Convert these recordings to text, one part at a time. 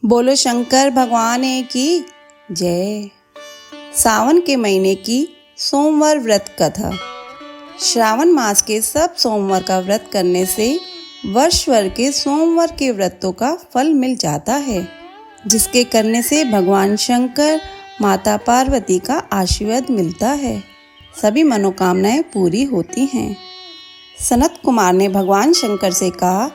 बोलो शंकर भगवान की जय। सावन के महीने की सोमवार व्रत कथा। श्रावण मास के सब सोमवार का व्रत करने से वर्ष भर के सोमवार के व्रतों का फल मिल जाता है, जिसके करने से भगवान शंकर माता पार्वती का आशीर्वाद मिलता है। सभी मनोकामनाएं पूरी होती हैं। सनत कुमार ने भगवान शंकर से कहा,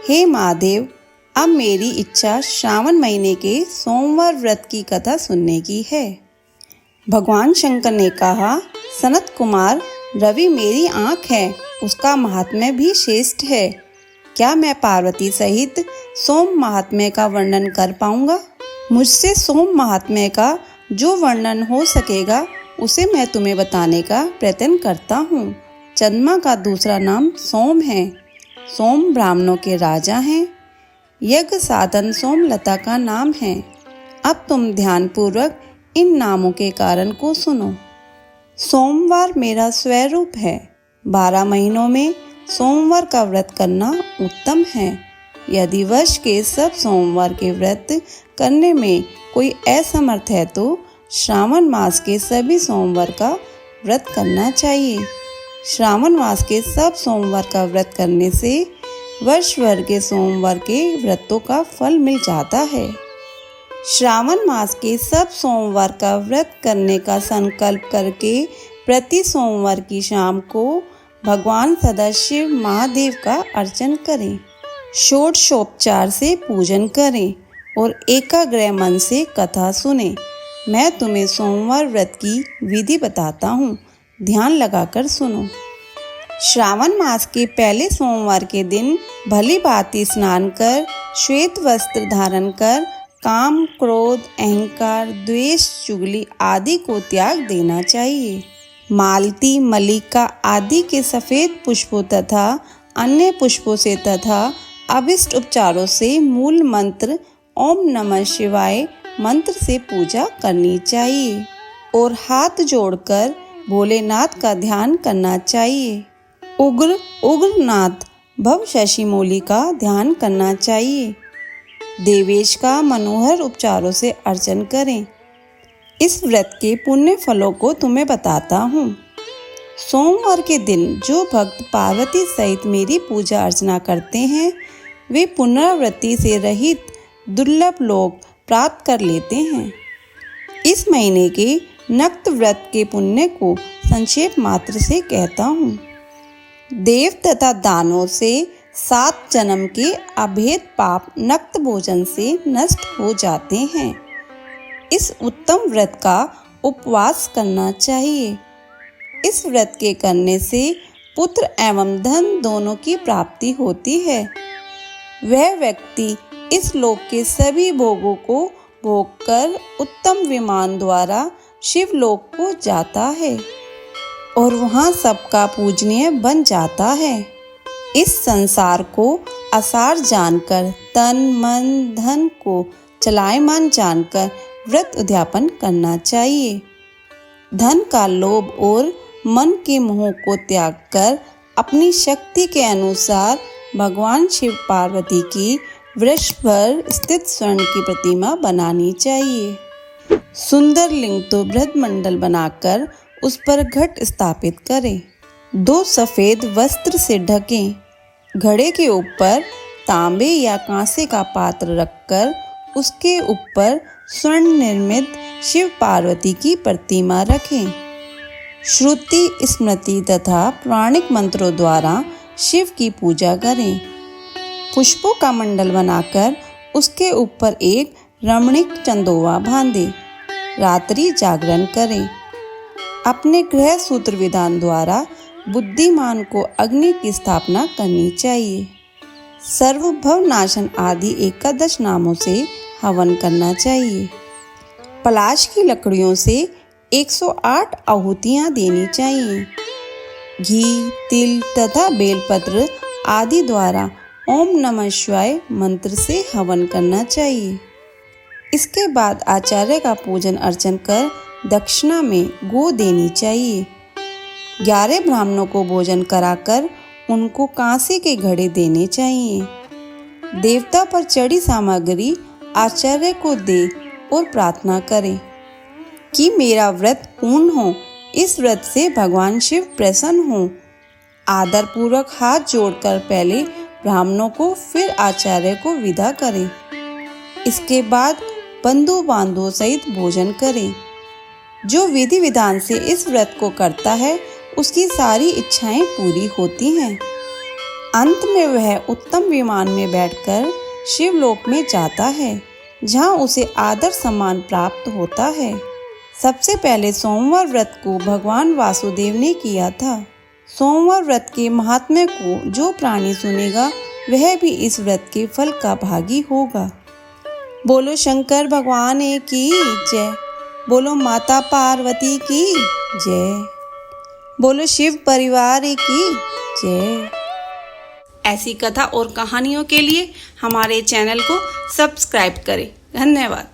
हे महादेव, अब मेरी इच्छा श्रावण महीने के सोमवार व्रत की कथा सुनने की है। भगवान शंकर ने कहा, सनत कुमार, रवि मेरी आँख है, उसका महात्म्य भी श्रेष्ठ है। क्या मैं पार्वती सहित सोम महात्म्य का वर्णन कर पाऊंगा? मुझसे सोम महात्म्य का जो वर्णन हो सकेगा उसे मैं तुम्हें बताने का प्रयत्न करता हूँ। चंद्रमा का दूसरा नाम सोम है। सोम ब्राह्मणों के राजा हैं। यज्ञ साधन सोमलता का नाम है। अब तुम ध्यानपूर्वक इन नामों के कारण को सुनो। सोमवार मेरा स्वरूप है। 12 महीनों में सोमवार का व्रत करना उत्तम है। यदि वर्ष के सब सोमवार के व्रत करने में कोई असमर्थ है तो श्रावण मास के सभी सोमवार का व्रत करना चाहिए। श्रावण मास के सब सोमवार का व्रत करने से वर्ष भर के सोमवार के व्रतों का फल मिल जाता है। श्रावण मास के सब सोमवार का व्रत करने का संकल्प करके प्रति सोमवार की शाम को भगवान सदाशिव महादेव का अर्चन करें। षोडशोपचार से पूजन करें और एकाग्र मन से कथा सुने। मैं तुम्हें सोमवार व्रत की विधि बताता हूँ, ध्यान लगाकर सुनो। श्रावण मास के पहले सोमवार के दिन भली भांति स्नान कर, श्वेत वस्त्र धारण कर, काम, क्रोध, अहंकार, द्वेष, चुगली आदि को त्याग देना चाहिए। मालती, मल्लिका आदि के सफ़ेद पुष्पों तथा अन्य पुष्पों से तथा अभिष्ट उपचारों से मूल मंत्र ओम नमः शिवाय मंत्र से पूजा करनी चाहिए और हाथ जोड़कर भोलेनाथ का ध्यान करना चाहिए। उग्र उग्रनाथ भव शशिमौली का ध्यान करना चाहिए। देवेश का मनोहर उपचारों से अर्चन करें। इस व्रत के पुण्य फलों को तुम्हें बताता हूँ। सोमवार के दिन जो भक्त पार्वती सहित मेरी पूजा अर्चना करते हैं वे पुनरावृत्ति से रहित दुर्लभ लोक प्राप्त कर लेते हैं। इस महीने के नक्त व्रत के पुण्य को संक्षेप मात्र से कहता हूँ। देव तथा दानों से 7 जन्म के अभेद पाप नक्त भोजन से नष्ट हो जाते हैं। इस उत्तम व्रत का उपवास करना चाहिए। इस व्रत के करने से पुत्र एवं धन दोनों की प्राप्ति होती है। वह व्यक्ति इस लोक के सभी भोगों को भोग कर उत्तम विमान द्वारा शिवलोक को जाता है और वहाँ सबका पूजनीय बन जाता है। इस संसार को असार जानकर, तन मन धन को चलायमान जानकर व्रत उद्यापन करना चाहिए। धन का लोभ और मन के मोह को त्याग कर अपनी शक्ति के अनुसार भगवान शिव पार्वती की वृक्ष पर स्थित स्वर्ण की प्रतिमा बनानी चाहिए। सुंदर लिंग तो व्रत मंडल बनाकर उस पर घट स्थापित करें। 2 सफ़ेद वस्त्र से ढकें। घड़े के ऊपर तांबे या कांसे का पात्र रखकर उसके ऊपर स्वर्ण निर्मित शिव पार्वती की प्रतिमा रखें। श्रुति, स्मृति तथा प्राणिक मंत्रों द्वारा शिव की पूजा करें। पुष्पों का मंडल बनाकर उसके ऊपर एक रमणीक चंदोवा बांधें। रात्रि जागरण करें। अपने गृह सूत्र विधान द्वारा बुद्धिमान को अग्नि की स्थापना करनी चाहिए। सर्वभव नाशन आदि 11 नामों से हवन करना चाहिए। पलाश की लकड़ियों से 108 आहुतियाँ देनी चाहिए। घी, तिल तथा बेलपत्र आदि द्वारा ओम नमः शिवाय मंत्र से हवन करना चाहिए। इसके बाद आचार्य का पूजन अर्चन कर दक्षिणा में गो देनी चाहिए। 11 ब्राह्मणों को भोजन कराकर उनको कांसे के घड़े देने चाहिए। देवता पर चढ़ी सामग्री आचार्य को दे और प्रार्थना करें कि मेरा व्रत पूर्ण हो। इस व्रत से भगवान शिव प्रसन्न हो। आदर पूर्वक हाथ जोड़कर पहले ब्राह्मणों को फिर आचार्य को विदा करें। इसके बाद बंधु बांधवों सहित भोजन करें। जो विधि विधान से इस व्रत को करता है उसकी सारी इच्छाएं पूरी होती हैं। अंत में वह उत्तम विमान में बैठकर शिवलोक में जाता है, जहां उसे आदर सम्मान प्राप्त होता है। सबसे पहले सोमवार व्रत को भगवान वासुदेव ने किया था। सोमवार व्रत के महात्म्य को जो प्राणी सुनेगा वह भी इस व्रत के फल का भागी होगा। बोलो शंकर भगवान की जय। बोलो माता पार्वती की जय। बोलो शिव परिवार की जय। ऐसी कथा और कहानियों के लिए हमारे चैनल को सब्सक्राइब करें। धन्यवाद।